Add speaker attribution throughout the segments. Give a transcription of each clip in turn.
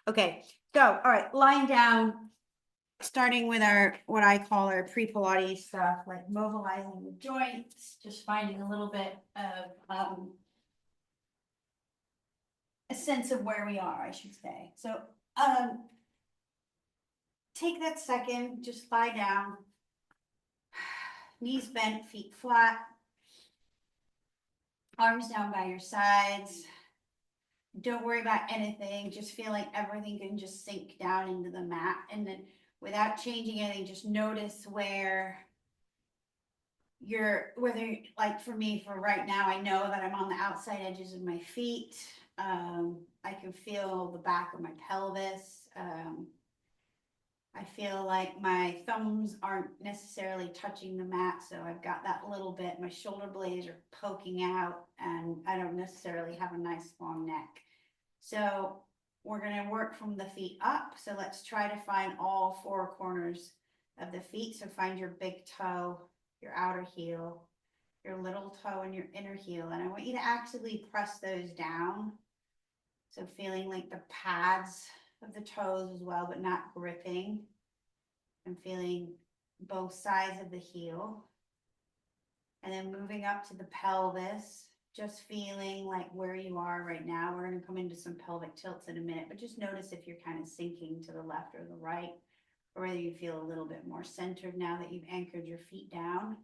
Speaker 1: Okay, so, all right, lying down, starting with our, what I call our pre-Pilates stuff, like mobilizing the joints, just finding a little bit of, a sense of where we are, I should say. So, take that second, just lie down, knees bent, feet flat, arms down by your sides. Don't worry about anything, just feel like everything can just sink down into the mat, and then without changing anything, just notice where you're, whether, like for me, for right now, I know that I'm on the outside edges of my feet. I can feel the back of my pelvis. I feel like my thumbs aren't necessarily touching the mat, so I've got that little bit. My shoulder blades are poking out, and I don't necessarily have a nice long neck. So we're going to work from the feet up. So let's try to find all four corners of the feet. So find your big toe, your outer heel, your little toe, and your inner heel. And I want you to actively press those down. So feeling like the pads of the toes as well, but not gripping. And feeling both sides of the heel. And then moving up to the pelvis, just feeling like where you are right now. We're going to come into some pelvic tilts in a minute, but just notice if you're kind of sinking to the left or the right, or whether you feel a little bit more centered now that you've anchored your feet down.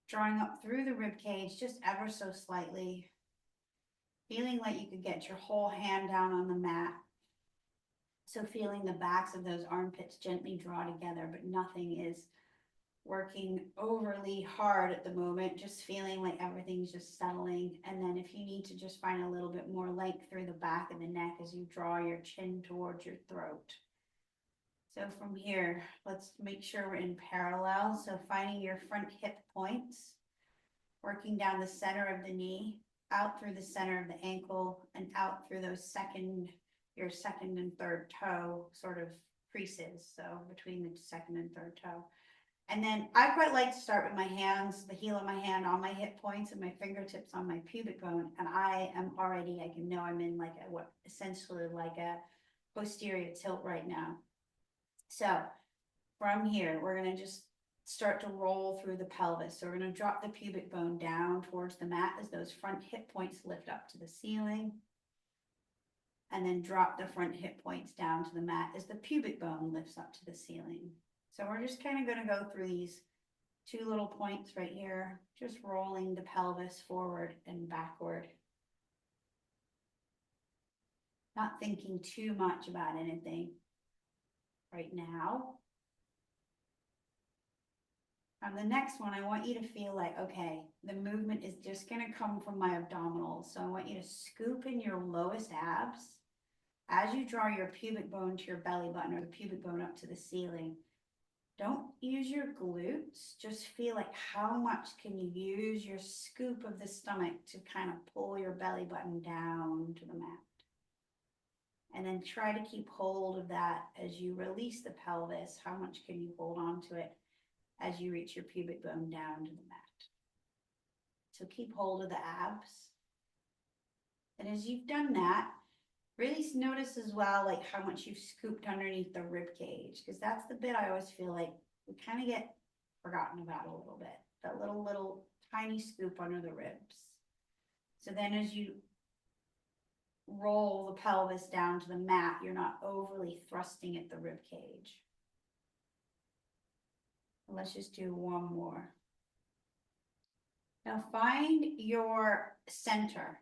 Speaker 1: Drawing up through the rib cage just ever so slightly. Feeling like you could get your whole hand down on the mat. So feeling the backs of those armpits gently draw together, but nothing is working overly hard at the moment, just feeling like everything's just settling. And then if you need to, just find a little bit more length through the back of the neck as you draw your chin towards your throat. So from here, let's make sure we're in parallel. So finding your front hip points, working down the center of the knee, out through the center of the ankle, and out through those your second and third toe sort of creases. So between the second and third toe. And then I quite like to start with my hands, the heel of my hand on my hip points and my fingertips on my pubic bone. And I am already, I can know I'm in like a, what essentially like a posterior tilt right now. So from here, we're going to just start to roll through the pelvis. So we're going to drop the pubic bone down towards the mat as those front hip points lift up to the ceiling. And then drop the front hip points down to the mat as the pubic bone lifts up to the ceiling. So we're just kind of going to go through these two little points right here, just rolling the pelvis forward and backward. Not thinking too much about anything right now. On the next one, I want you to feel like, okay, the movement is just going to come from my abdominals. So I want you to scoop in your lowest abs as you draw your pubic bone to your belly button or the pubic bone up to the ceiling. Don't use your glutes, just feel like how much can you use your scoop of the stomach to kind of pull your belly button down to the mat. And then try to keep hold of that as you release the pelvis. How much can you hold on to it as you reach your pubic bone down to the mat? So keep hold of the abs. And as you've done that, really notice as well like how much you've scooped underneath the rib cage, because that's the bit I always feel like we kind of get forgotten about a little bit, that little tiny scoop under the ribs. So then as you roll the pelvis down to the mat, you're not overly thrusting at the rib cage. And let's just do one more. Now find your center.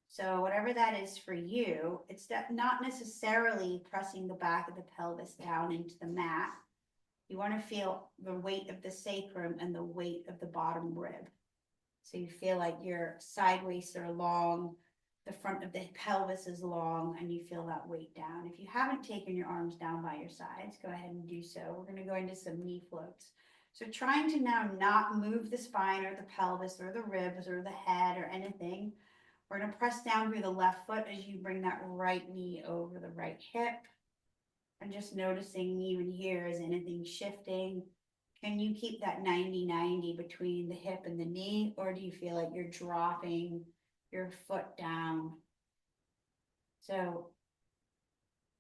Speaker 1: So whatever that is for you, it's not necessarily pressing the back of the pelvis down into the mat. You want to feel the weight of the sacrum and the weight of the bottom rib. So you feel like your side waists are long, the front of the pelvis is long, and you feel that weight down. If you haven't taken your arms down by your sides, go ahead and do so. We're going to go into some knee floats. So trying to now not move the spine or the pelvis or the ribs or the head or anything. We're going to press down through the left foot as you bring that right knee over the right hip. And just noticing even here, is anything shifting? Can you keep that 90-90 between the hip and the knee? Or do you feel like you're dropping your foot down? So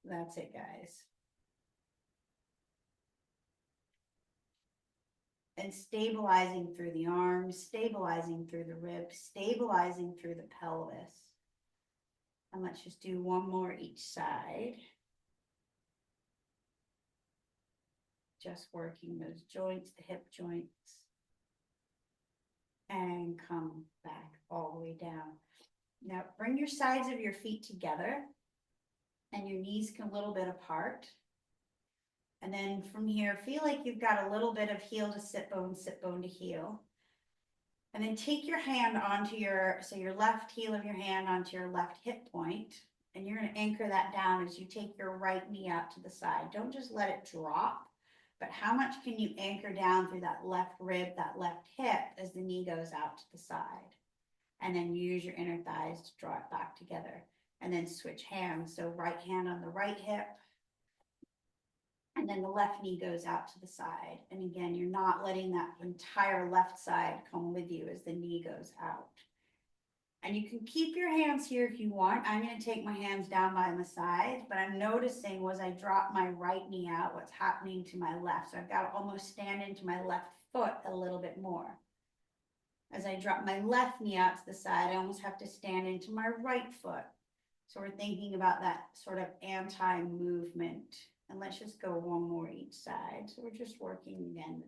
Speaker 1: That's it, guys. And stabilizing through the arms, stabilizing through the ribs, stabilizing through the pelvis. And let's just do one more each side. Just working those joints, the hip joints. And come back all the way down. Now bring your sides of your feet together and your knees come a little bit apart. And then from here, feel like you've got a little bit of heel to sit bone to heel. And then take your hand onto your left heel of your hand onto your left hip point. And you're going to anchor that down as you take your right knee out to the side. Don't just let it drop, but how much can you anchor down through that left rib, that left hip as the knee goes out to the side? And then use your inner thighs to draw it back together. And then switch hands. So right hand on the right hip. And then the left knee goes out to the side. And again, you're not letting that entire left side come with you as the knee goes out. And you can keep your hands here if you want. I'm going to take my hands down by my side, but I'm noticing as I drop my right knee out, what's happening to my left. So I've got to almost stand into my left foot a little bit more. As I drop my left knee out to the side, I almost have to stand into my right foot. So we're thinking about that sort of anti-movement. And let's just go one more each side. So we're just working again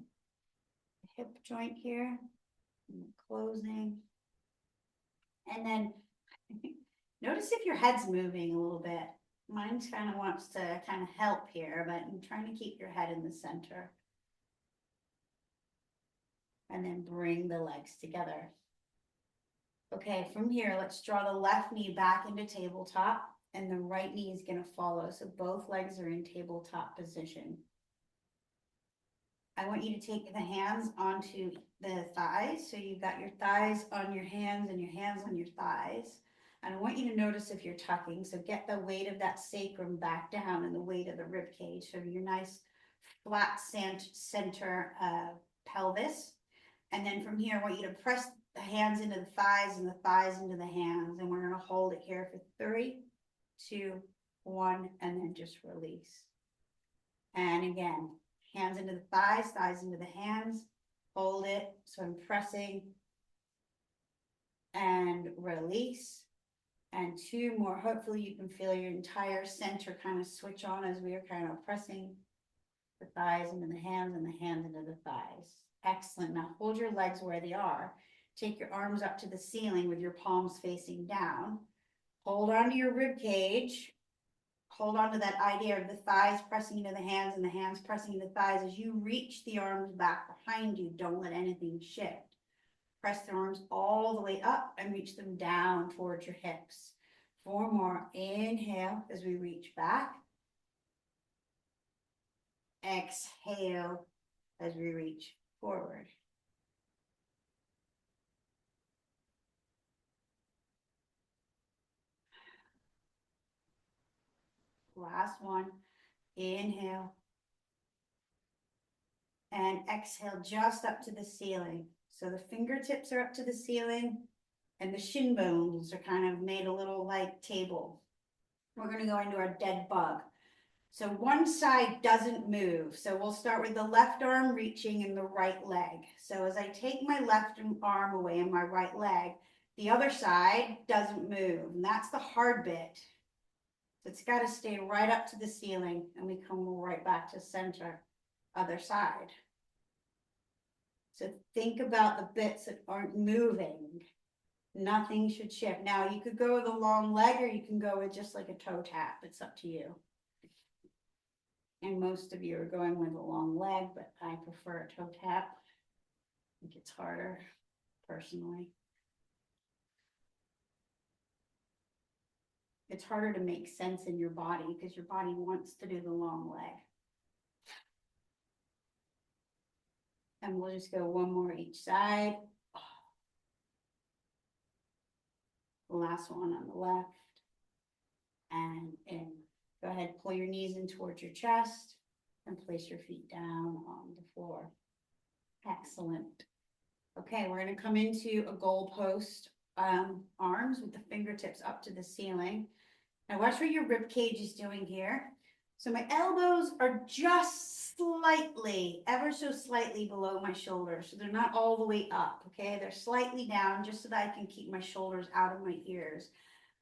Speaker 1: the hip joint here, and closing. And then notice if your head's moving a little bit. Mine kind of wants to kind of help here, but I'm trying to keep your head in the center. And then bring the legs together. Okay, from here, let's draw the left knee back into tabletop and the right knee is going to follow. So both legs are in tabletop position. I want you to take the hands onto the thighs. So you've got your thighs on your hands and your hands on your thighs. And I want you to notice if you're tucking. So get the weight of that sacrum back down and the weight of the rib cage. So your nice flat center pelvis. And then from here, I want you to press the hands into the thighs and the thighs into the hands. And we're going to hold it here for 3, 2, 1, and then just release. And again, hands into the thighs, thighs into the hands. Hold it. So I'm pressing and release. And 2 more. Hopefully you can feel your entire center kind of switch on as we are kind of pressing the thighs into the hands and the hands into the thighs. Excellent. Now hold your legs where they are. Take your arms up to the ceiling with your palms facing down. Hold on to your rib cage. Hold on to that idea of the thighs pressing into the hands and the hands pressing into the thighs. As you reach the arms back behind you, don't let anything shift. Press the arms all the way up and reach them down towards your hips. 4 more. Inhale as we reach back. Exhale as we reach forward. Last one. Inhale. And exhale just up to the ceiling. So the fingertips are up to the ceiling and the shin bones are kind of made a little like table. We're going to go into our dead bug. So one side doesn't move. So we'll start with the left arm reaching and the right leg. So as I take my left arm away and my right leg, the other side doesn't move. And that's the hard bit. So it's got to stay right up to the ceiling and we come right back to center, other side. So think about the bits that aren't moving. Nothing should shift. Now you could go with a long leg or you can go with just like a toe tap. It's up to you. And most of you are going with a long leg, but I prefer a toe tap. I think it's harder, personally. It's harder to make sense in your body because your body wants to do the long leg. And we'll just go one more each side. The last one on the left. And in. Go ahead, pull your knees in towards your chest and place your feet down on the floor. Excellent. Okay, we're going to come into a goalpost arms with the fingertips up to the ceiling. Now watch what your rib cage is doing here. So my elbows are just slightly, ever so slightly below my shoulders. So they're not all the way up, okay? They're slightly down just so that I can keep my shoulders out of my ears.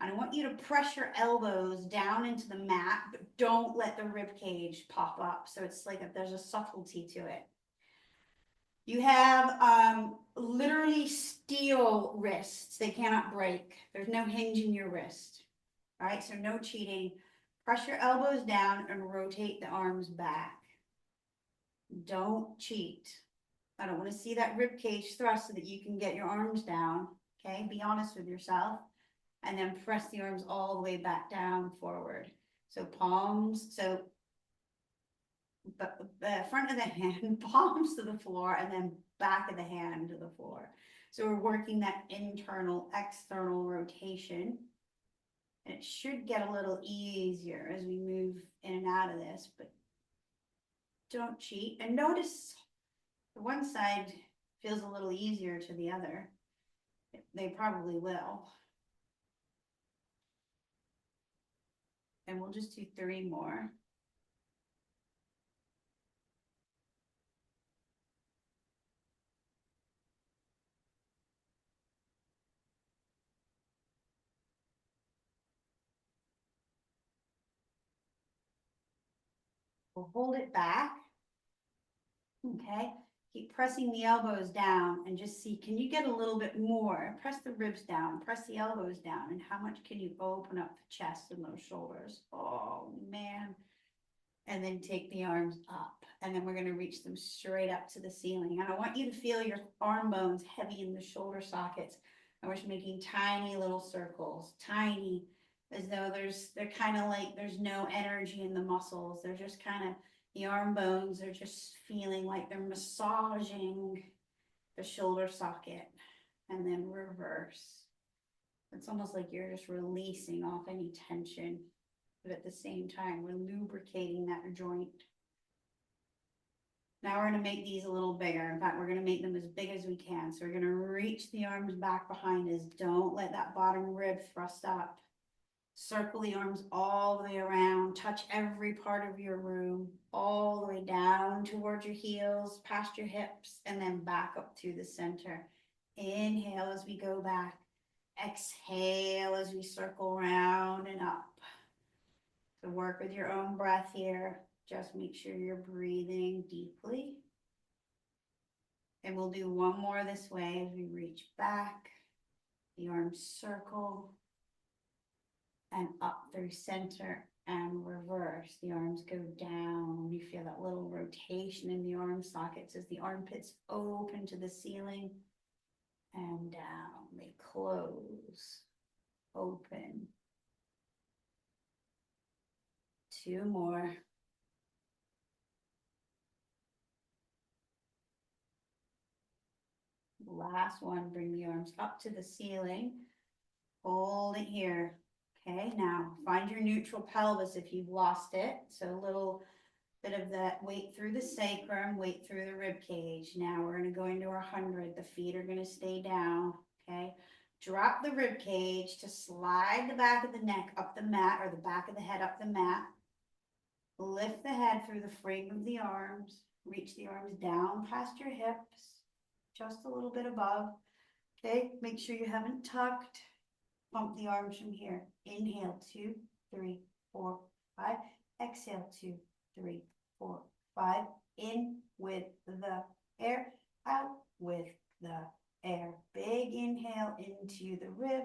Speaker 1: And I want you to press your elbows down into the mat, but don't let the rib cage pop up. So it's like there's a subtlety to it. You have literally steel wrists. They cannot break. There's no hinge in your wrist. All right, so no cheating. Press your elbows down and rotate the arms back. Don't cheat. I don't want to see that rib cage thrust so that you can get your arms down. Okay, be honest with yourself. And then press the arms all the way back down forward. So palms, so the front of the hand, palms to the floor, and then back of the hand to the floor. So we're working that internal, external rotation. And it should get a little easier as we move in and out of this, but don't cheat. And notice the one side feels a little easier to the other. They probably will. And we'll just do 3 more. We'll hold it back. Okay. Keep pressing the elbows down and just see, can you get a little bit more? Press the ribs down, press the elbows down, and how much can you open up the chest and those shoulders? Oh, man. And then take the arms up. And then we're going to reach them straight up to the ceiling. And I want you to feel your arm bones heavy in the shoulder sockets. And we're just making tiny little circles, tiny, as though they're kind of like there's no energy in the muscles. They're just kind of, the arm bones are just feeling like they're massaging the shoulder socket. And then reverse. It's almost like you're just releasing off any tension. But at the same time, we're lubricating that joint. Now we're going to make these a little bigger. In fact, we're going to make them as big as we can. So we're going to reach the arms back behind us. Don't let that bottom rib thrust up. Circle the arms all the way around. Touch every part of your room, all the way down towards your heels, past your hips, and then back up to the center. Inhale as we go back. Exhale as we circle round and up. So work with your own breath here. Just make sure you're breathing deeply. And we'll do one more this way as we reach back. The arms circle and up through center and reverse. The arms go down. You feel that little rotation in the arm sockets as the armpits open to the ceiling and down. They close, open. 2 more. Last one, bring the arms up to the ceiling. Hold it here. Okay, now find your neutral pelvis if you've lost it. So a little bit of that weight through the sacrum, weight through the rib cage. Now we're going to go into our 100. The feet are going to stay down. Okay, drop the rib cage to slide the back of the neck up the mat, or the back of the head up the mat. Lift the head through the frame of the arms. Reach the arms down past your hips, just a little bit above. Okay, make sure you haven't tucked. Pump the arms from here. Inhale, 2, 3, 4, 5. Exhale, 2, 3, 4, 5. In with the air, out with the air. Big inhale into the rib.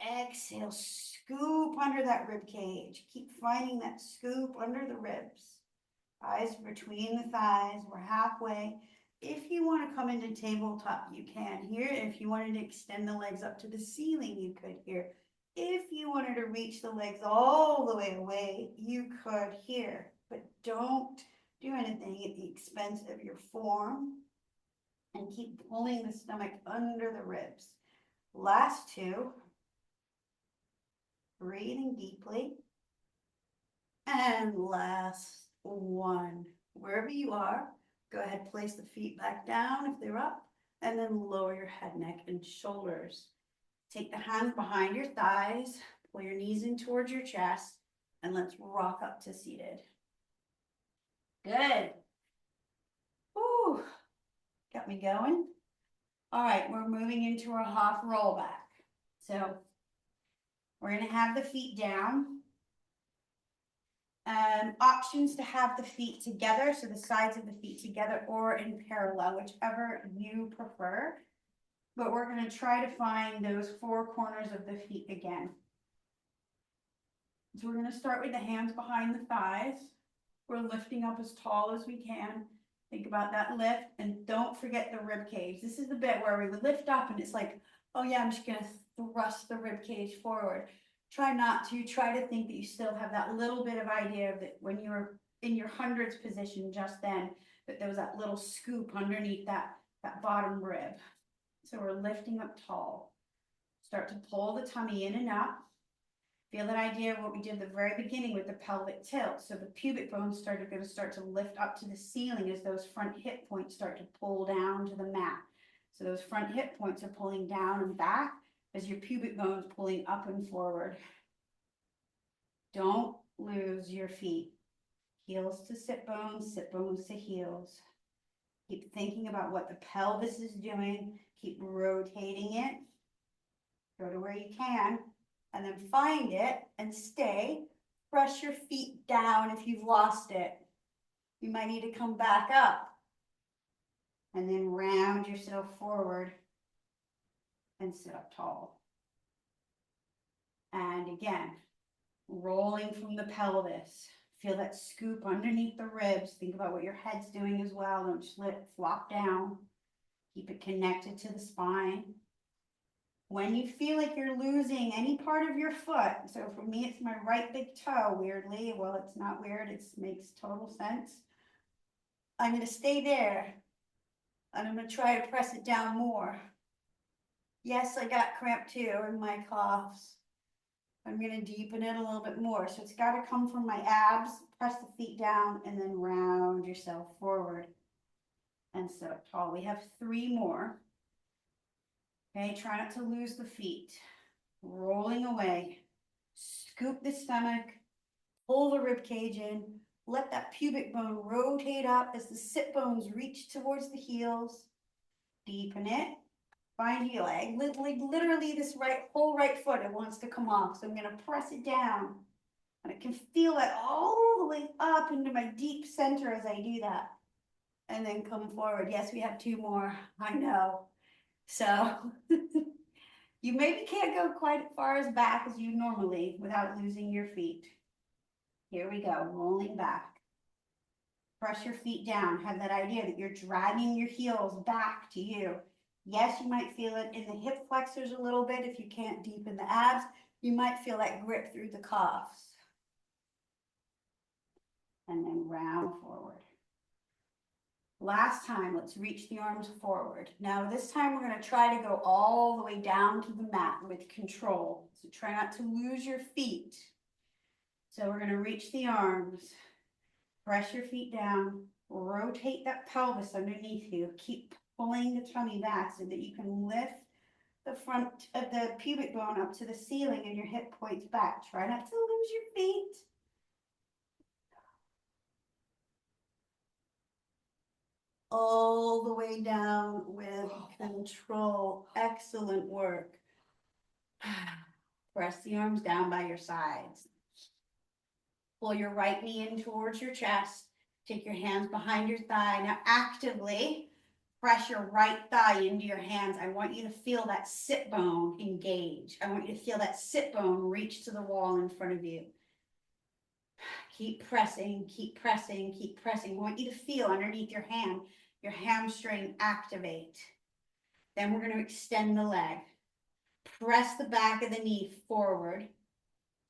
Speaker 1: Exhale, scoop under that rib cage. Keep finding that scoop under the ribs. Eyes between the thighs. We're halfway. If you want to come into tabletop, you can here. If you wanted to extend the legs up to the ceiling, you could here. If you wanted to reach the legs all the way away, you could here. But don't do anything at the expense of your form. And keep pulling the stomach under the ribs. Last 2. Breathing deeply. And last 1. Wherever you are, go ahead, place the feet back down if they're up, and then lower your head, neck, and shoulders. Take the hands behind your thighs, Pull your knees in towards your chest, and let's rock up to seated. Good. Whew. Got me going. All right, we're moving into our half roll back. So we're gonna have the feet down. Options to have the feet together, so the sides of the feet together or in parallel, whichever you prefer. But we're gonna try to find those four corners of the feet again. So we're gonna start with the hands behind the thighs. We're lifting up as tall as we can. Think about that lift, and don't forget the rib cage. This is the bit where we would lift up and it's like, oh yeah, I'm just gonna thrust the rib cage forward. Try not to, try to think that you still have that little bit of idea of that when you're in your hundreds position just then, that there was that little scoop underneath that bottom rib. So we're lifting up tall. Start to pull the tummy in and up. Feel that idea of what we did at the very beginning with the pelvic tilt. So the pubic bones are going to start to lift up to the ceiling as those front hip points start to pull down to the mat. So those front hip points are pulling down and back as your pubic bones pulling up and forward. Don't lose your feet. Heels to sit bones to heels. Keep thinking about what the pelvis is doing. Keep rotating it. Go to where you can. And then find it and stay. Press your feet down if you've lost it. You might need to come back up. And then round yourself forward and sit up tall. And again, rolling from the pelvis. Feel that scoop underneath the ribs. Think about what your head's doing as well. Don't just let it flop down. Keep it connected to the spine. When you feel like you're losing any part of your foot, so for me, it's my right big toe, weirdly. Well, it's not weird, it makes total sense. I'm gonna stay there, and I'm gonna try to press it down more. Yes, I got cramp too in my calves. I'm gonna deepen it a little bit more. So it's gotta come from my abs, press the feet down, and then round yourself forward and sit up tall. We have 3 more. Okay, try not to lose the feet. Rolling away. Scoop the stomach. Pull the rib cage in. Let that pubic bone rotate up as the sit bones reach towards the heels. Deepen it. Find your leg. Literally this whole right foot, it wants to come off. So I'm going to press it down. And I can feel it all the way up into my deep center as I do that. And then come forward. Yes, we have 2 more. I know. So you maybe can't go quite as far as back as you normally without losing your feet. Here we go, rolling back. Press your feet down. Have that idea that you're dragging your heels back to you. Yes, you might feel it in the hip flexors a little bit if you can't deepen the abs. You might feel that grip through the calves. And then round forward. Last time, let's reach the arms forward. Now this time we're going to try to go all the way down to the mat with control. So try not to lose your feet. So we're going to reach the arms, press your feet down, rotate that pelvis underneath you. Keep pulling the tummy back so that you can lift the front of the pubic bone up to the ceiling and your hip points back. Try not to lose your feet. All the way down with control. Excellent work. Press the arms down by your sides. Pull your right knee in towards your chest. Take your hands behind your thigh. Now actively press your right thigh into your hands. I want you to feel that sit bone engage. I want you to feel that sit bone reach to the wall in front of you. Keep pressing, keep pressing, keep pressing. I want you to feel underneath your hand, your hamstring activate. Then we're going to extend the leg. Press the back of the knee forward.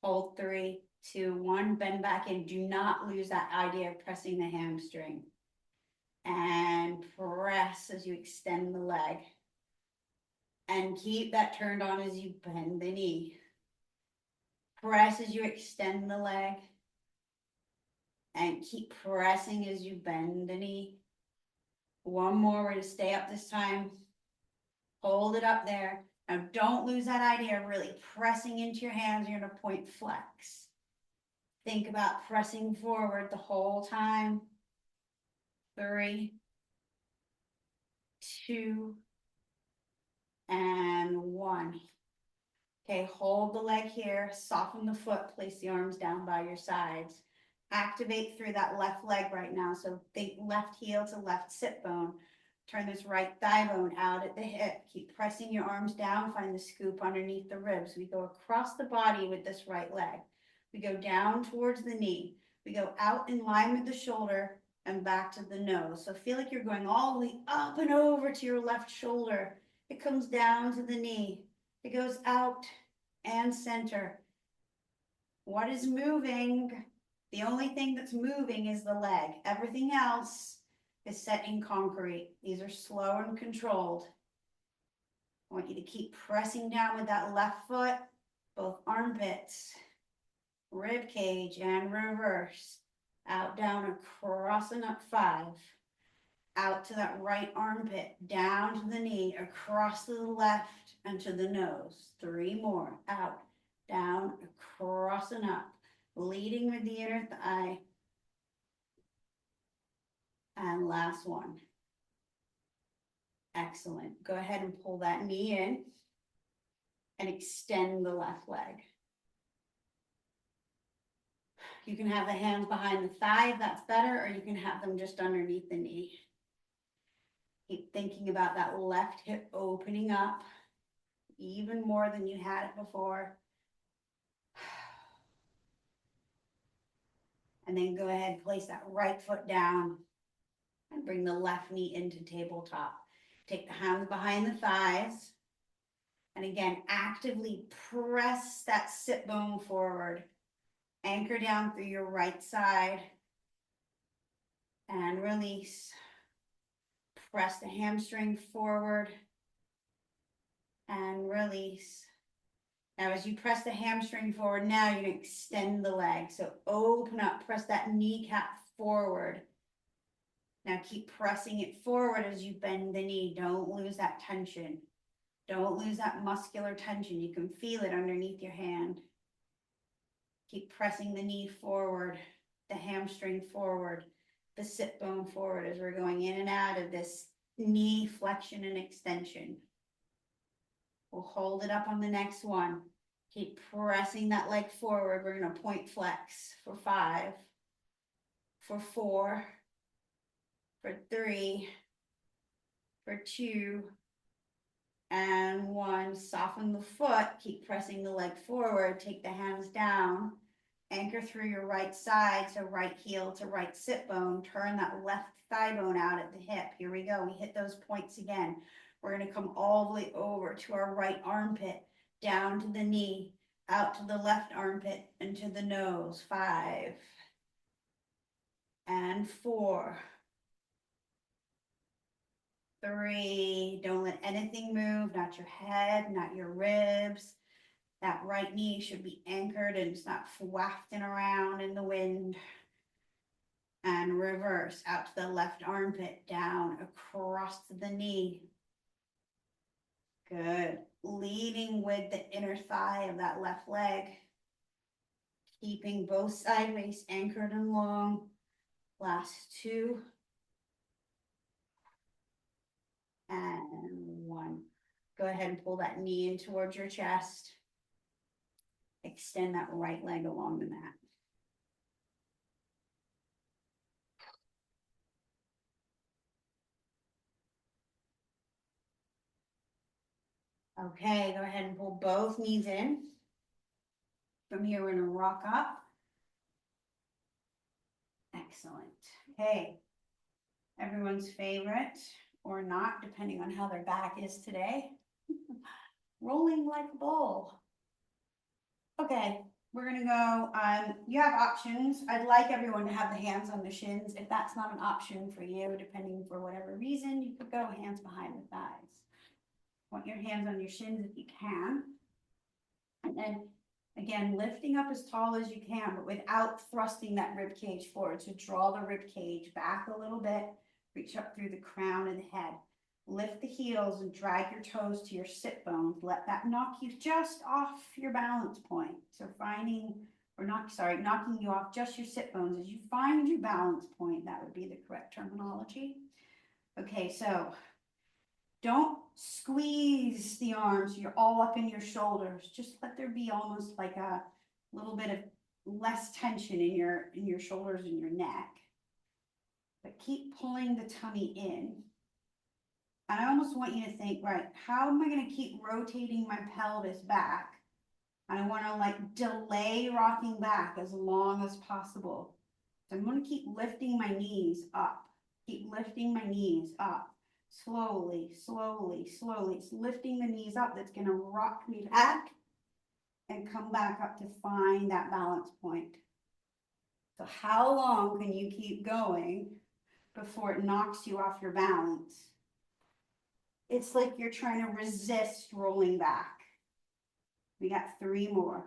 Speaker 1: Hold 3, 2, 1. Bend back in. Do not lose that idea of pressing the hamstring. And press as you extend the leg. And keep that turned on as you bend the knee. Press as you extend the leg. And keep pressing as you bend the knee. 1 more. We're going to stay up this time. Hold it up there. Now don't lose that idea of really pressing into your hands. You're gonna point flex. Think about pressing forward the whole time. 3, 2, and 1. Okay, hold the leg here, soften the foot, place the arms down by your sides. Activate through that left leg right now. So think left heel to left sit bone. Turn this right thigh bone out at the hip. Keep pressing your arms down, find the scoop underneath the ribs. We go across the body with this right leg. We go down towards the knee. We go out in line with the shoulder and back to the nose. So feel like you're going all the way up and over to your left shoulder. It comes down to the knee. It goes out and center. What is moving? The only thing that's moving is the leg. Everything else is set in concrete. These are slow and controlled. I want you to keep pressing down with that left foot, both armpits, rib cage, and reverse. Out, down, across, and up 5. Out to that right armpit, down to the knee, across to the left, and to the nose. 3 more. Out, down, across, and up. Leading with the inner thigh. And last one. Excellent. Go ahead and pull that knee in and extend the left leg. You can have the hands behind the thigh if that's better, or you can have them just underneath the knee. Keep thinking about that left hip opening up even more than you had it before. And then go ahead and place that right foot down and bring the left knee into tabletop. Take the hands behind the thighs. And again, actively press that sit bone forward. Anchor down through your right side. And release. Press the hamstring forward. And release. Now, as you press the hamstring forward, now you're going to extend the leg. So open up, press that kneecap forward. Now keep pressing it forward as you bend the knee. Don't lose that tension. Don't lose that muscular tension. You can feel it underneath your hand. Keep pressing the knee forward, the hamstring forward, the sit bone forward as we're going in and out of this knee flexion and extension. We'll hold it up on the next one. Keep pressing that leg forward. We're going to point flex for 5, for 4, for 3, for 2, and 1. Soften the foot. Keep pressing the leg forward. Take the hands down. Anchor through your right side, so right heel to right sit bone. Turn that left thigh bone out at the hip. Here we go. We hit those points again. We're going to come all the way over to our right armpit, down to the knee, out to the left armpit, and to the nose. 5, and 4, 3. Don't let anything move, not your head, not your ribs. That right knee should be anchored and it's not wafting around in the wind. And reverse out to the left armpit, down across to the knee. Good. Leading with the inner thigh of that left leg. Keeping both sideways anchored and long. Last 2. And 1. Go ahead and pull that knee in towards your chest. Extend that right leg along the mat. Okay, go ahead and pull both knees in. From here, we're going to rock up. Excellent. Okay, everyone's favorite, or not, depending on how their back is today. Rolling like a ball. Okay, we're gonna go, you have options. I'd like everyone to have the hands on the shins. If that's not an option for you, depending for whatever reason, you could go hands behind the thighs. Want your hands on your shins if you can. And then, again, lifting up as tall as you can, but without thrusting that rib cage forward. So draw the rib cage back a little bit, reach up through the crown of the head. Lift the heels and drag your toes to your sit bones. Let that knock you just off your balance point. So knocking you off just your sit bones. As you find your balance point, that would be the correct terminology. Okay, so don't squeeze the arms. You're all up in your shoulders. Just let there be almost like a little bit of less tension in your shoulders and your neck. But keep pulling the tummy in. And I almost want you to think, right, how am I going to keep rotating my pelvis back? And I want to like delay rocking back as long as possible. So I'm going to keep lifting my knees up. Keep lifting my knees up. Slowly, slowly, slowly. It's lifting the knees up that's going to rock me back and come back up to find that balance point. So how long can you keep going before it knocks you off your balance? It's like you're trying to resist rolling back. We got 3 more.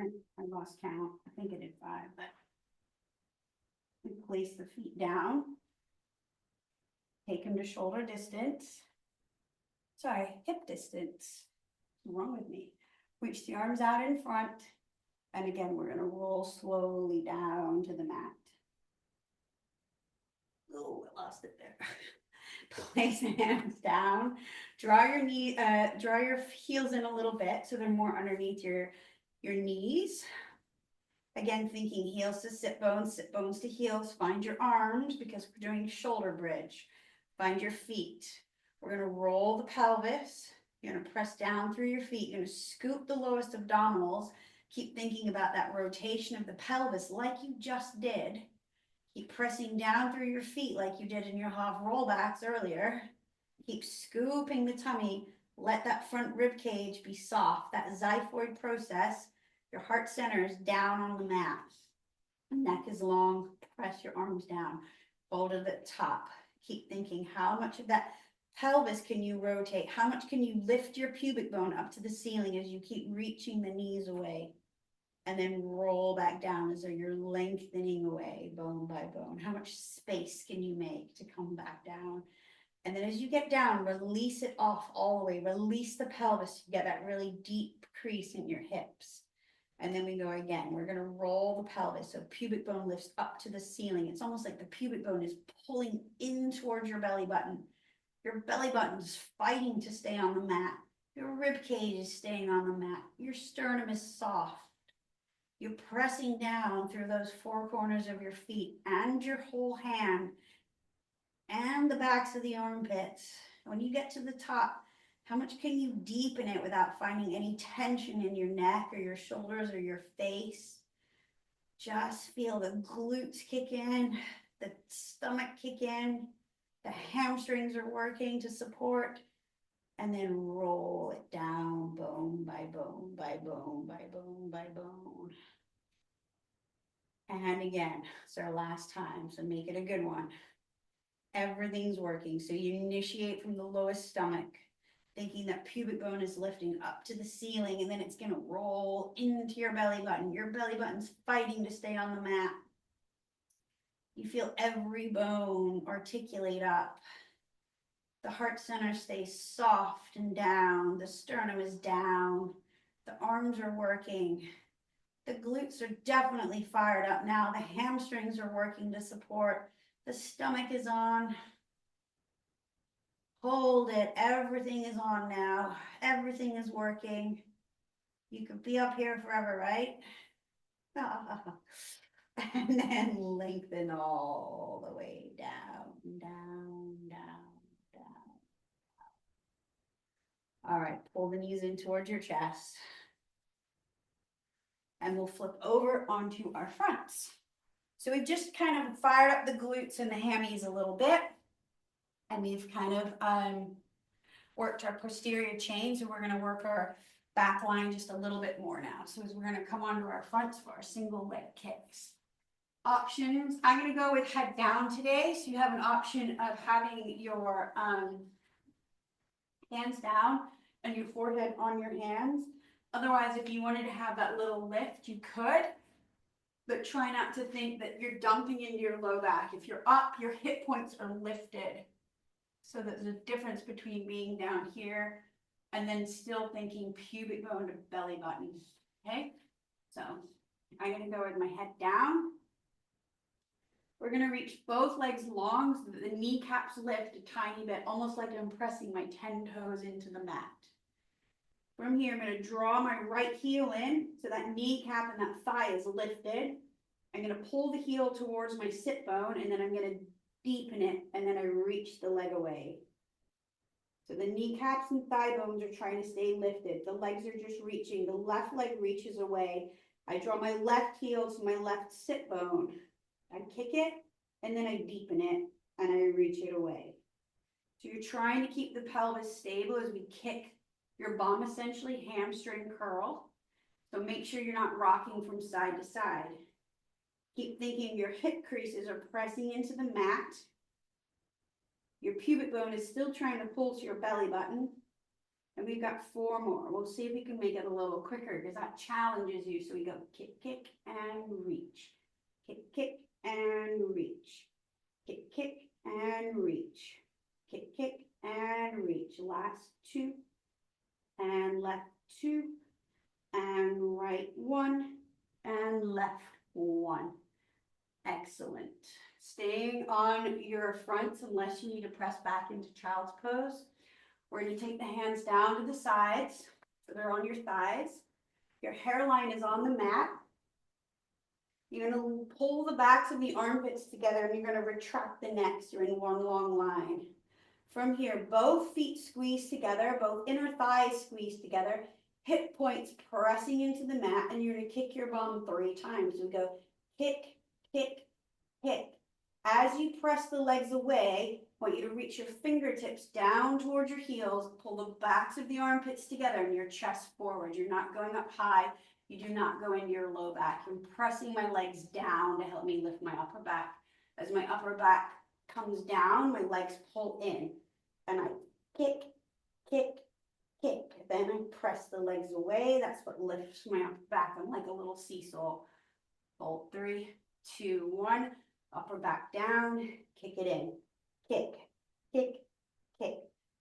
Speaker 1: I lost count. I think I did 5, but we place the feet down. Take them to shoulder distance. Sorry, hip distance. What's wrong with me? Reach the arms out in front. And again, we're going to roll slowly down to the mat. Oh, I lost it there. Place the hands down. Draw your heels in a little bit so they're more underneath your knees. Again, thinking heels to sit bones to heels. Find your arms because we're doing shoulder bridge. Find your feet. We're going to roll the pelvis. You're going to press down through your feet. You're going to scoop the lowest abdominals. Keep thinking about that rotation of the pelvis like you just did. Keep pressing down through your feet like you did in your half rollbacks earlier. Keep scooping the tummy. Let that front rib cage be soft. That xiphoid process. Your heart center is down on the mat. Neck is long. Press your arms down. Fold to the top. Keep thinking, how much of that pelvis can you rotate? How much can you lift your pubic bone up to the ceiling as you keep reaching the knees away? And then roll back down as though you're lengthening away bone by bone. How much space can you make to come back down? And then as you get down, release it off all the way. Release the pelvis. You get that really deep crease in your hips. And then we go again. We're going to roll the pelvis. So pubic bone lifts up to the ceiling. It's almost like the pubic bone is pulling in towards your belly button. Your belly button's fighting to stay on the mat. Your rib cage is staying on the mat. Your sternum is soft. You're pressing down through those 4 corners of your feet and your whole hand and the backs of the armpits. When you get to the top, how much can you deepen it without finding any tension in your neck or your shoulders or your face? Just feel the glutes kick in, the stomach kick in, the hamstrings are working to support, and then roll it down bone by bone by bone by bone by bone. And again, it's our last time, so make it a good one. Everything's working. So you initiate from the lowest stomach, thinking that pubic bone is lifting up to the ceiling, and then it's going to roll into your belly button. Your belly button's fighting to stay on the mat. You feel every bone articulate up. The heart center stays soft and down. The sternum is down. The arms are working. The glutes are definitely fired up now. The hamstrings are working to support. The stomach is on. Hold it. Everything is on now. Everything is working. You could be up here forever, right? And then lengthen all the way down, down, down, down. All right, pull the knees in towards your chest. And we'll flip over onto our fronts. So we've just kind of fired up the glutes and the hammies a little bit. And we've kind of worked our posterior chain. So we're going to work our back line just a little bit more now. So as we're going to come onto our fronts for our single leg kicks. options. I'm gonna go with head down today, so you have an option of having your hands down and your forehead on your hands. Otherwise, if you wanted to have that little lift, you could, but try not to think that you're dumping into your low back. If you're up, your hip points are lifted. So there's a difference between being down here and then still thinking pubic bone to belly button, okay? So I'm gonna go with my head down. We're gonna reach both legs long so that the kneecaps lift a tiny bit, almost like I'm pressing my 10 toes into the mat. From here, I'm gonna draw my right heel in so that kneecap and that thigh is lifted. I'm gonna pull the heel towards my sit bone and then I'm gonna deepen it and then I reach the leg away. So the kneecaps and thigh bones are trying to stay lifted. The legs are just reaching. The left leg reaches away. I draw my left heel to my left sit bone. I kick it, and then I deepen it, and I reach it away. So you're trying to keep the pelvis stable as we kick your bum, essentially hamstring curl. So make sure you're not rocking from side to side. Keep thinking your hip creases are pressing into the mat. Your pubic bone is still trying to pull to your belly button. And we've got 4 more. We'll see if we can make it a little quicker because that challenges you. So we go kick, kick, and reach. Kick, kick, and reach. Kick, kick, and reach. Kick, kick, and reach. Last 2. And left 2. And right 1. And left 1. Excellent. Staying on your fronts unless you need to press back into child's pose. We're going to take the hands down to the sides, so they're on your thighs. Your hairline is on the mat. You're going to pull the backs of the armpits together and you're going to retract the neck so you're in one long line. From here, both feet squeeze together, both inner thighs squeeze together, hip points pressing into the mat, and you're going to kick your bum 3 times. We go kick, kick, kick. As you press the legs away, I want you to reach your fingertips down towards your heels, pull the backs of the armpits together and your chest forward. You're not going up high. You do not go into your low back. I'm pressing my legs down to help me lift my upper back. As my upper back comes down, my legs pull in. And I kick, kick, kick. Then I press the legs away. That's what lifts my upper back. I'm like a little seesaw. Hold 3, 2, 1. Upper back down, kick it in. Kick, kick, kick.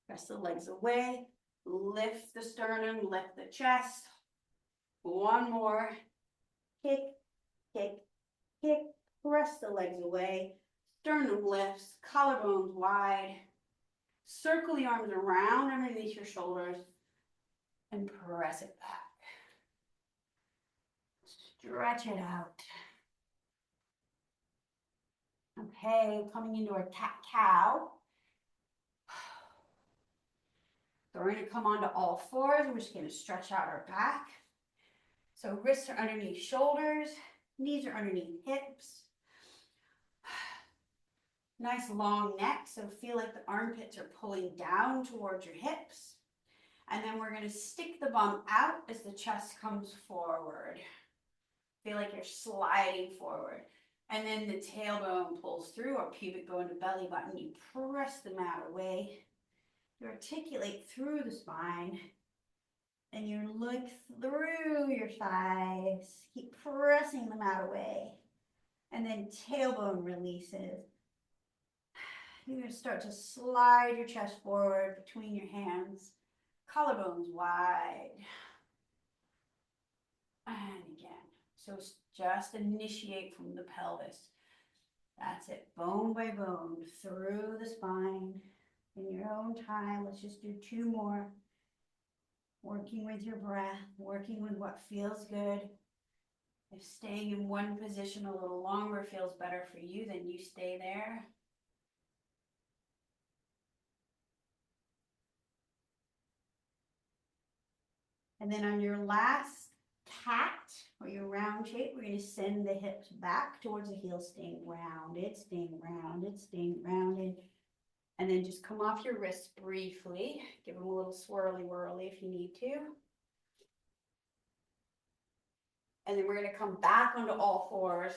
Speaker 1: Press the legs away. Lift the sternum, lift the chest. 1 more. Kick, kick, kick. Press the legs away. Sternum lifts, collarbones wide. Circle the arms around underneath your shoulders and press it back. Stretch it out. Okay, coming into our cat-cow. So we're going to come onto all 4s. We're just going to stretch out our back. So wrists are underneath shoulders, knees are underneath hips. Nice long neck, so feel like the armpits are pulling down towards your hips. And then we're going to stick the bum out as the chest comes forward. Feel like you're sliding forward. And then the tailbone pulls through, or pubic bone to belly button. You press the mat away. You articulate through the spine. And you look through your thighs. Keep pressing the mat away. And then tailbone releases. You're going to start to slide your chest forward between your hands. Collarbones wide. And again. So just initiate from the pelvis. That's it, bone by bone, through the spine. In your own time, let's just do 2 more. Working with your breath, working with what feels good. If staying in one position a little longer feels better for you, then you stay there. And then on your last cat, or your round shape, we're going to send the hips back towards the heels, staying rounded, staying rounded, staying rounded. And then just come off your wrists briefly. Give them a little swirly whirly if you need to. And then we're going to come back onto all 4s,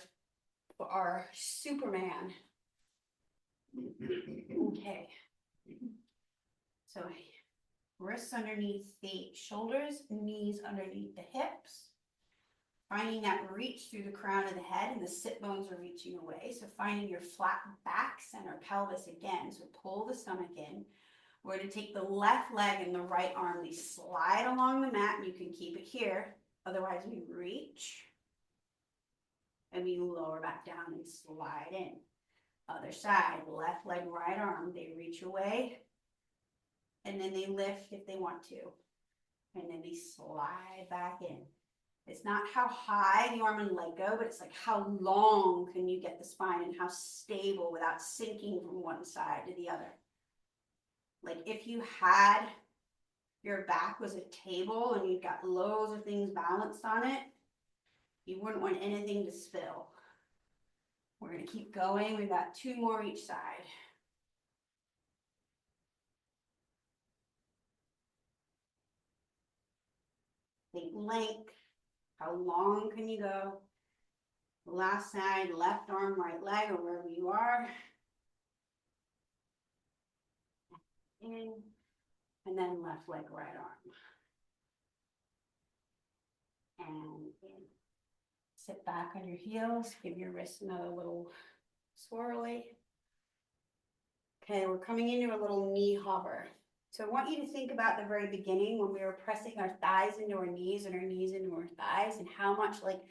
Speaker 1: for our Superman. Okay. So wrists underneath the shoulders, knees underneath the hips. Finding that reach through the crown of the head and the sit bones are reaching away. So finding your flat back, center, pelvis again. So pull the stomach in. We're going to take the left leg and the right arm. We slide along the mat and you can keep it here. Otherwise we reach and we lower back down and slide in. Other side, left leg, right arm. They reach away and then they lift if they want to. And then they slide back in. It's not how high the arm and leg go, but it's like how long can you get the spine and how stable without sinking from one side to the other. Like if you had your back was a table and you've got loads of things balanced on it, you wouldn't want anything to spill. We're going to keep going. We've got 2 more each side. Think length. How long can you go? Last side, left arm, right leg, or wherever you are. In, and then left leg, right arm. And in. Sit back on your heels, give your wrists another little swirly. Okay, we're coming into a little knee hover. So I want you to think about the very beginning when we were pressing our thighs into our knees and our knees into our thighs and how much like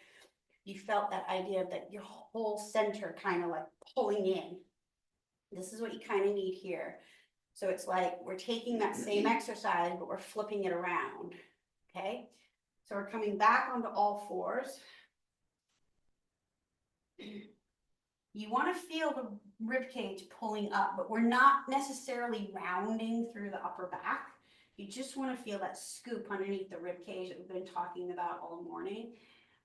Speaker 1: you felt that idea of that your whole center kind of like pulling in. This is what you kind of need here. So it's like we're taking that same exercise, but we're flipping it around, okay? So we're coming back onto all fours. You want to feel the rib cage pulling up, but we're not necessarily rounding through the upper back. You just want to feel that scoop underneath the rib cage that we've been talking about all morning.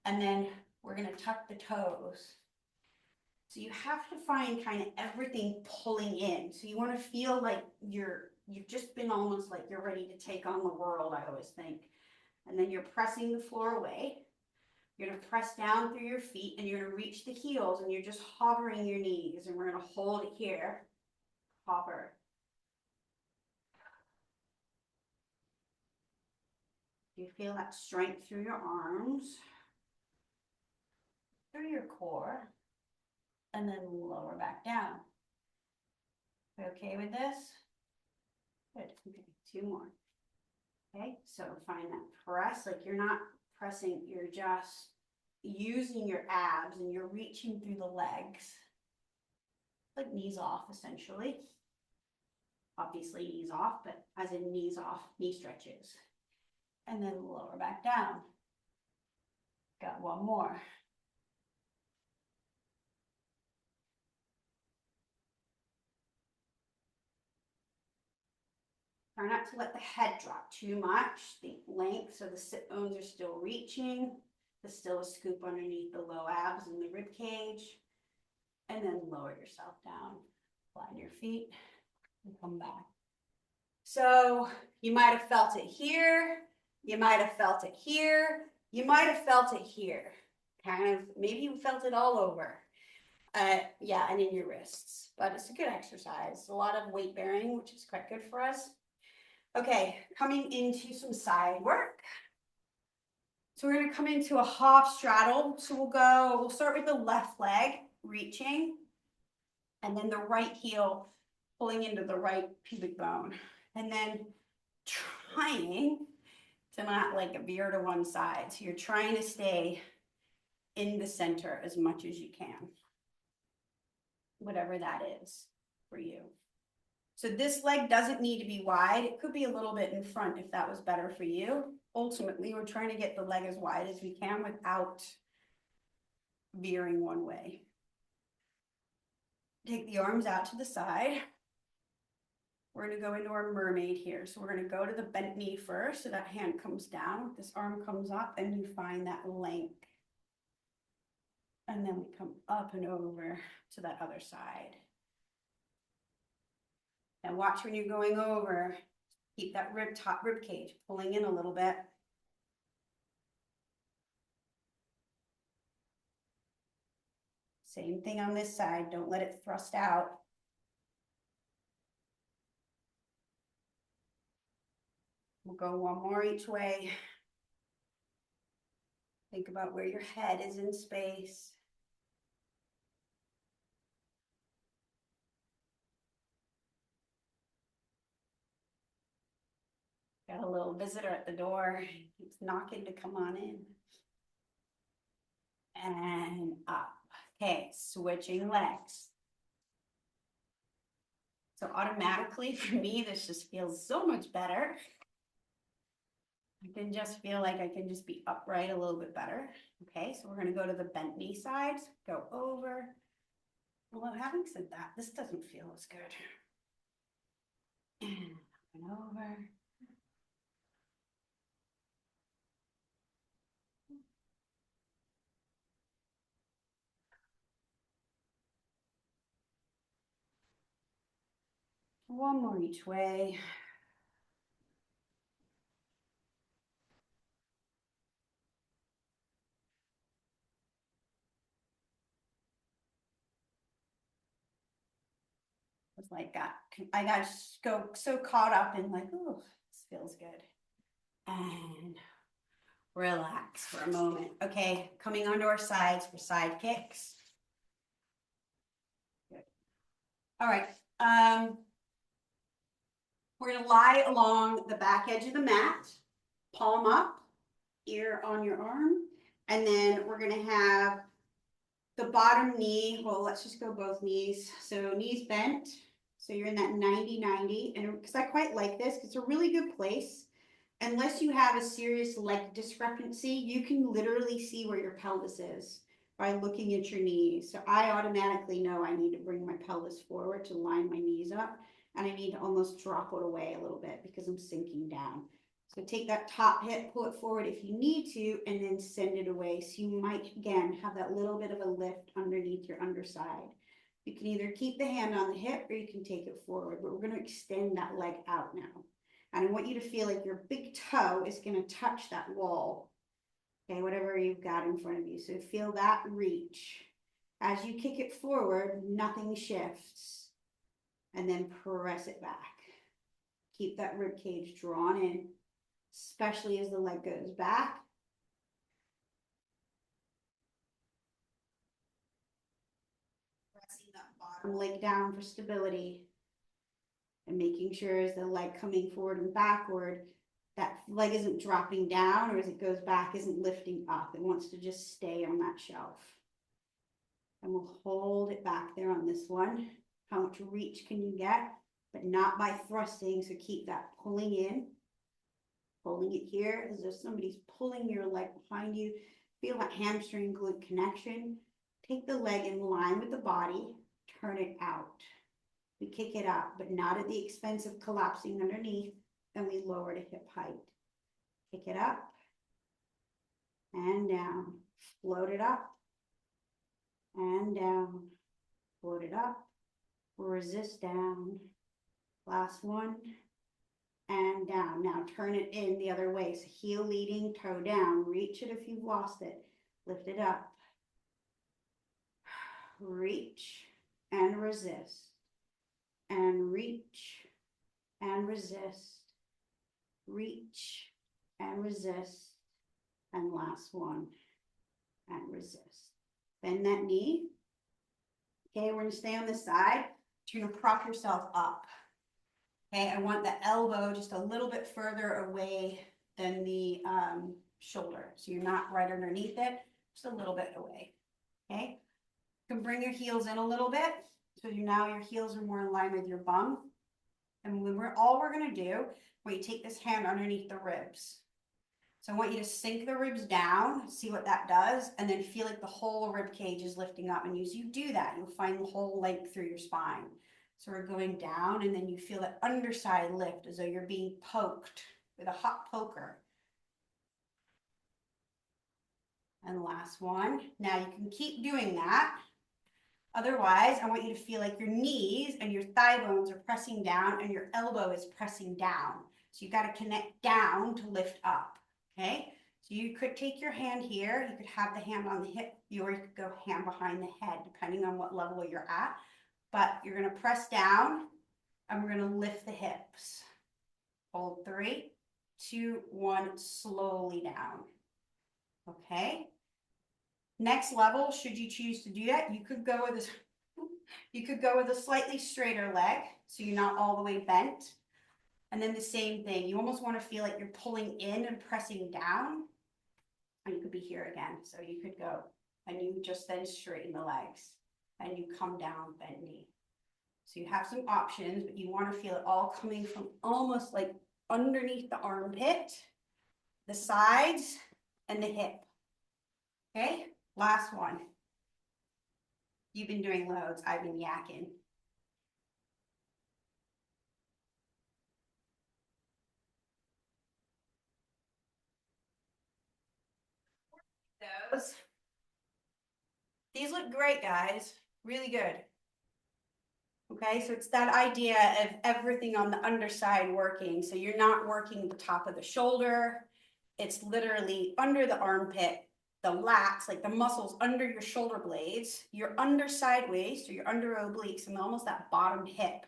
Speaker 1: And then we're going to tuck the toes. So you have to find kind of everything pulling in. So you want to feel like you've just been almost like you're ready to take on the world, I always think. And then you're pressing the floor away. You're going to press down through your feet and you're going to reach the heels and you're just hovering your knees and we're going to hold it here. Hover. You feel that strength through your arms, through your core, and then lower back down. You okay with this? Good. Okay, 2 more. Okay, so find that press, like you're not pressing, you're just using your abs and you're reaching through the legs, like knees off essentially. Obviously knees off, but as in knees off, knee stretches. And then lower back down. Got 1 more. Try not to let the head drop too much. Think length, so the sit bones are still reaching. There's still a scoop underneath the low abs and the rib cage. And then lower yourself down. Flatten your feet and come back. So you might have felt it here. You might have felt it here. You might have felt it here. Kind of, maybe you felt it all over. Yeah, and in your wrists. But it's a good exercise. A lot of weight bearing, which is quite good for us. Okay, coming into some side work. So we're going to come into a half straddle. So we'll start with the left leg, reaching, and then the right heel pulling into the right pubic bone. And then trying to not like veer to one side. So you're trying to stay in the center as much as you can. Whatever that is for you. So this leg doesn't need to be wide. It could be a little bit in front if that was better for you. Ultimately, we're trying to get the leg as wide as we can without veering one way. Take the arms out to the side. We're going to go into our mermaid here. So we're going to go to the bent knee first. So that hand comes down, this arm comes up, and you find that length. And then we come up and over to that other side. And watch when you're going over, keep that rib cage pulling in a little bit. Same thing on this side, don't let it thrust out. We'll go one more each way. Think about where your head is in space. Got a little visitor at the door. He's knocking to come on in. And up. Okay, switching legs. So automatically for me, this just feels so much better. I can just feel like I can just be upright a little bit better. Okay, so we're gonna go to the bent knee sides, go over. Well, having said that, this doesn't feel as good. And over. One more each way. It's like I got so caught up in like, oh, this feels good. And relax for a moment. Okay, coming onto our sides for side kicks. Good. All right. We're gonna lie along the back edge of the mat, palm up, ear on your arm, and then we're gonna have the bottom knee, well, let's just go both knees. So knees bent, so you're in that 90-90, and because I quite like this, it's a really good place. Unless you have a serious leg discrepancy, you can literally see where your pelvis is by looking at your knees. So I automatically know I need to bring my pelvis forward to line my knees up, and I need to almost drop it away a little bit because I'm sinking down. So take that top hip, pull it forward if you need to, and then send it away. So you might, again, have that little bit of a lift underneath your underside. You can either keep the hand on the hip or you can take it forward, but we're going to extend that leg out now. And I want you to feel like your big toe is going to touch that wall, okay, whatever you've got in front of you. So feel that reach. As you kick it forward, nothing shifts. And then press it back. Keep that rib cage drawn in, especially as the leg goes back. Pressing that bottom leg down for stability. And making sure as the leg coming forward and backward, that leg isn't dropping down, or as it goes back isn't lifting up. It wants to just stay on that shelf. And we'll hold it back there on this one. How much reach can you get? But not by thrusting, so keep that pulling in. Pulling it here as if somebody's pulling your leg behind you. Feel that hamstring glute connection. Take the leg in line with the body, turn it out. We kick it up, but not at the expense of collapsing underneath, and we lower to hip height. Kick it up and down, float it up and down, float it up, resist down, last one, and down. Now turn it in the other way, so heel leading, toe down, reach it if you've lost it, lift it up, reach and resist. And reach and resist, reach and resist, and last one, and resist. Bend that knee. Okay, we're gonna stay on this side. You're gonna prop yourself up. Okay, I want the elbow just a little bit further away than the shoulder. So you're not right underneath it, just a little bit away. Okay, you can bring your heels in a little bit. So now your heels are more in line with your bum. And when all we're gonna do, you take this hand underneath the ribs. So I want you to sink the ribs down, see what that does, and then feel like the whole rib cage is lifting up. And as you do that, you'll find the whole length through your spine. So we're going down, and then you feel that underside lift as though you're being poked with a hot poker. And last one. Now you can keep doing that. Otherwise, I want you to feel like your knees and your thigh bones are pressing down and your elbow is pressing down. So you got to connect down to lift up, okay? So you could take your hand here, you could have the hand on the hip, or you could go hand behind the head, depending on what level you're at. But you're gonna press down and we're gonna lift the hips. Hold 3, 2, 1, slowly down. Okay. Next level, should you choose to do that, you could go with a slightly straighter leg, so you're not all the way bent. And then the same thing, you almost want to feel like you're pulling in and pressing down. And you could be here again, so you could go and you just then straighten the legs and you come down, bend knee. So you have some options, but you want to feel it all coming from almost like underneath the armpit, the sides, and the hip. Okay, last one. You've been doing loads, I've been yakking. These look great, guys. Really good. Okay, so it's that idea of everything on the underside working. So you're not working the top of the shoulder. It's literally under the armpit, the lats, like the muscles under your shoulder blades, your underside waist or your under obliques, and almost that bottom hip.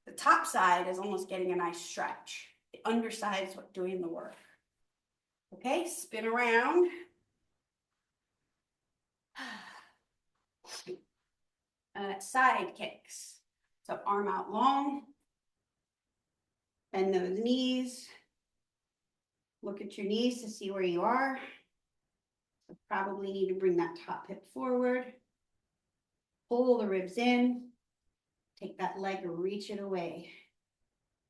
Speaker 1: The top side is almost getting a nice stretch. The underside is what's doing the work. Okay, spin around. Side kicks. So arm out long, bend those knees. Look at your knees to see where you are. So probably need to bring that top hip forward. Pull the ribs in. Take that leg and reach it away.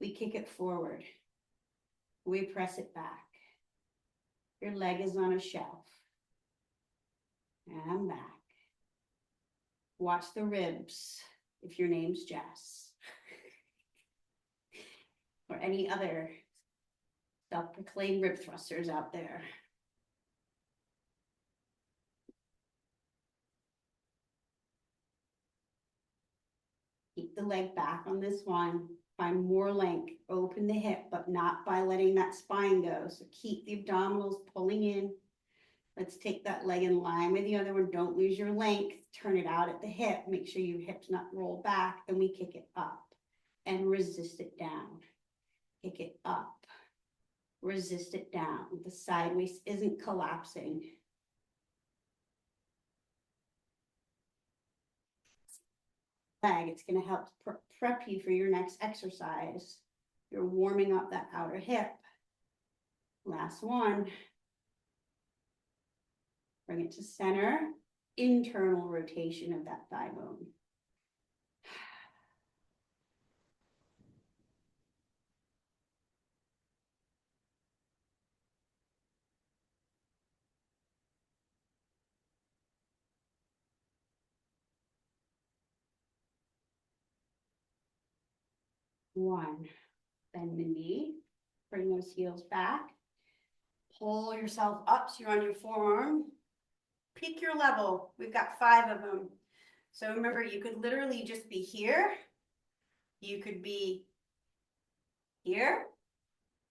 Speaker 1: We kick it forward. We press it back. Your leg is on a shelf. And back. Watch the ribs if your name's Jess. Or any other self-proclaimed rib thrusters out there. Keep the leg back on this one. Find more length. Open the hip, but not by letting that spine go. So keep the abdominals pulling in. Let's take that leg in line with the other one. Don't lose your length. Turn it out at the hip. Make sure your hips not roll back. And we kick it up and resist it down. Kick it up. Resist it down. The side waist isn't collapsing. Leg, it's going to help prep you for your next exercise. You're warming up that outer hip. Last one. Bring it to center. Internal rotation of that thigh bone. One. Bend the knee. Bring those heels back. Pull yourself up so you're on your forearm. Pick your level. We've got 5 of them. So remember, you could literally just be here. You could be here.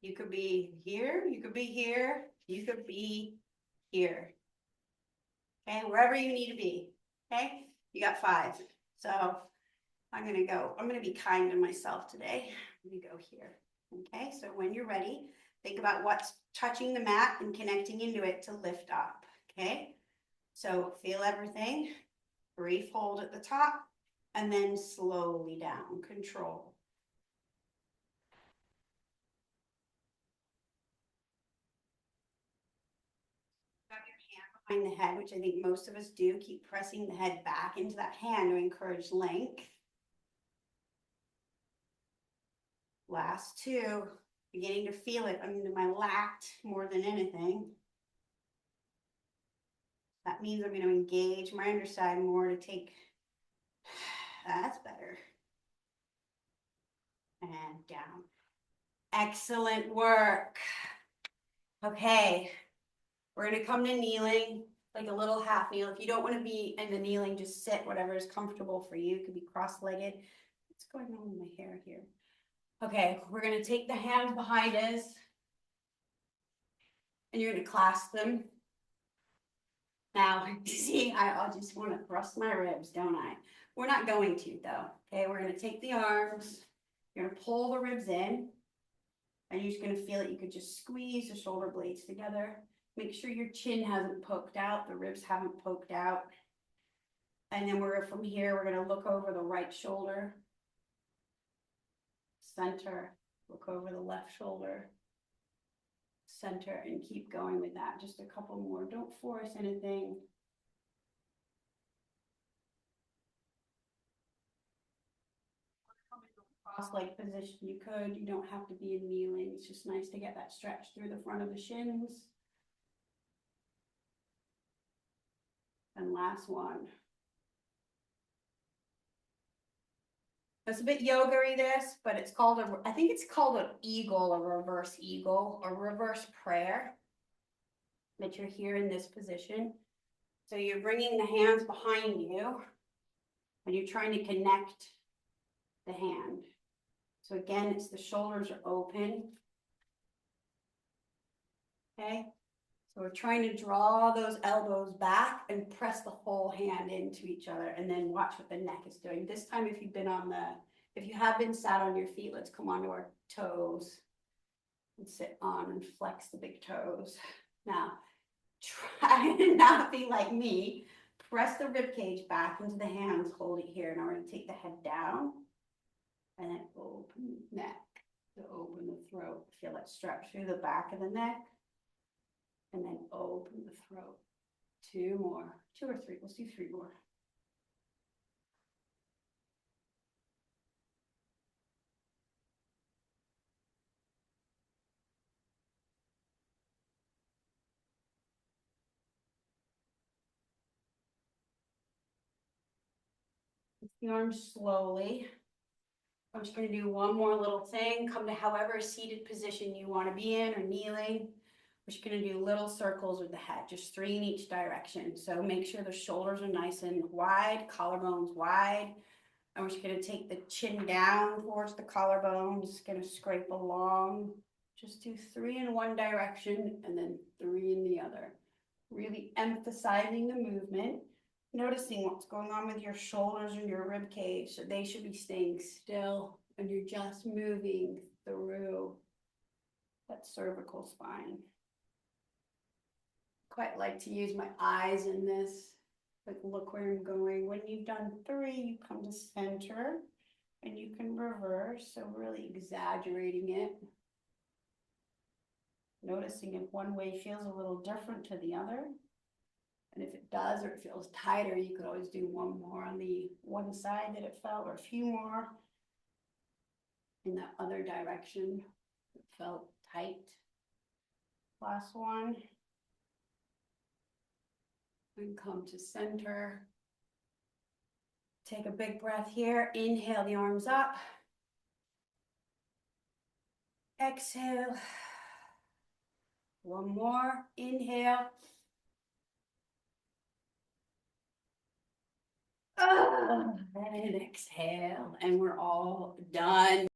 Speaker 1: You could be here. You could be here. You could be here. Okay, wherever you need to be. Okay, you got 5. So I'm gonna be kind to myself today. I'm gonna go here. Okay, so when you're ready, think about what's touching the mat and connecting into it to lift up. Okay, so feel everything. Brief hold at the top and then slowly down. Control. Got your hand behind the head, which I think most of us do. Keep pressing the head back into that hand to encourage length. Last 2, beginning to feel it under my lat more than anything. That means I'm going to engage my underside more to take, that's better. And down. Excellent work. Okay, we're going to come to kneeling, like a little half kneel. If you don't want to be in the kneeling, just sit, whatever is comfortable for you. It could be cross-legged. What's going on with my hair here? Okay, we're going to take the hands behind us and you're gonna clasp them. Now, see, I just wanna thrust my ribs, don't I? We're not going to though, okay? We're gonna take the arms, you're gonna pull the ribs in, and you're just gonna feel it. You could just squeeze the shoulder blades together. Make sure your chin hasn't poked out, the ribs haven't poked out. And then from here, we're gonna look over the right shoulder, center, look over the left shoulder, center, and keep going with that. Just a couple more. Don't force anything. Cross-leg position, you could. You don't have to be in kneeling. It's just nice to get that stretch through the front of the shins. And last one. It's a bit yoga-y this, but it's called I think it's called an eagle, a reverse eagle, or reverse prayer. That you're here in this position. So you're bringing the hands behind you and you're trying to connect the hand. So again, it's the shoulders are open. Okay. So we're trying to draw those elbows back and press the whole hand into each other, and then watch what the neck is doing. This time, if you have been sat on your feet, let's come onto our toes and sit on and flex the big toes. Now, try to not be like me. Press the rib cage back into the hands, hold it here. Now we're gonna take the head down and then open the neck to open the throat. Feel that stretch through the back of the neck. And then open the throat. Two more, 2 or 3, let's do 3 more. The arms slowly. I'm just going to do one more little thing. Come to however seated position you want to be in or kneeling. We're just going to do little circles with the head, just 3 in each direction. So make sure the shoulders are nice and wide, collarbones wide. And we're just going to take the chin down towards the collarbones, going to scrape along. Just do 3 in one direction and then 3 in the other. Really emphasizing the movement. Noticing what's going on with your shoulders and your rib cage. So they should be staying still and you're just moving through that cervical spine. Quite like to use my eyes in this. Like, look where I'm going. When you've done 3, you come to center and you can reverse. So really exaggerating it. Noticing if one way feels a little different to the other. And if it does, or it feels tighter, you could always do one more on the one side that it felt, or a few more in the other direction that felt tight. Last one. And come to center. Take a big breath here. Inhale the arms up. Exhale. One more. Inhale. And exhale, and we're all done.